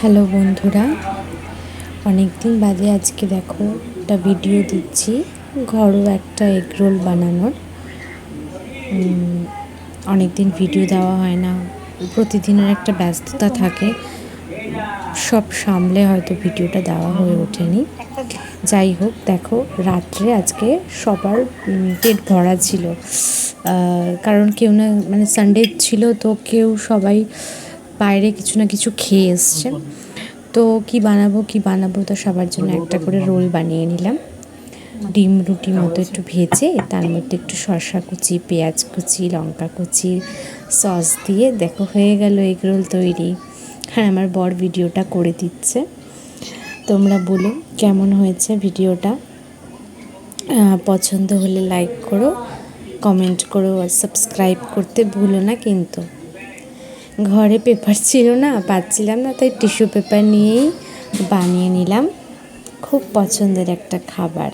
Hello বন্ধুরা, অনেক দিন বাদে আজকে দেখো একটা ভিডিও দিচ্ছি ঘরোয়া একটা এগ রোল বানানোর। অনেক দিন ভিডিও দেওয়া হয় না, প্রতিদিনের একটা ব্যস্ততা থাকে, সব সামলে হয়তো ভিডিওটা দেওয়া হয়ে ওঠেনি। যাই হোক, দেখো রাত্রে আজকে সবার পেট ভরা ছিল, কারণ কেউ না মানে সানডে ছিল, তো সবাই বাইরে কিছু না কিছু খেয়ে এসছে। তো কি বানাবো, তো সবার জন্য একটা করে রোল বানিয়ে নিলাম। ডিম রুটি মতো একটু ভেজে তার মধ্যে একটু শসা কুচি, পেঁয়াজ কুচি, লঙ্কা কুচি, সস দিয়ে দেখো হয়ে গেল এগ রোল তৈরি। হ্যাঁ, আমার বর ভিডিওটা করে দিচ্ছে। তোমরা বলো কেমন হয়েছে ভিডিওটা। পছন্দ হলে লাইক করো, কমেন্ট করো আর সাবস্ক্রাইব করতে ভুলো না কিন্তু। ঘরে পেপার ছিল না, পাচ্ছিলাম না, তাই টিস্যু পেপার নিয়েই বানিয়ে নিলাম। খুব পছন্দের একটা খাবার।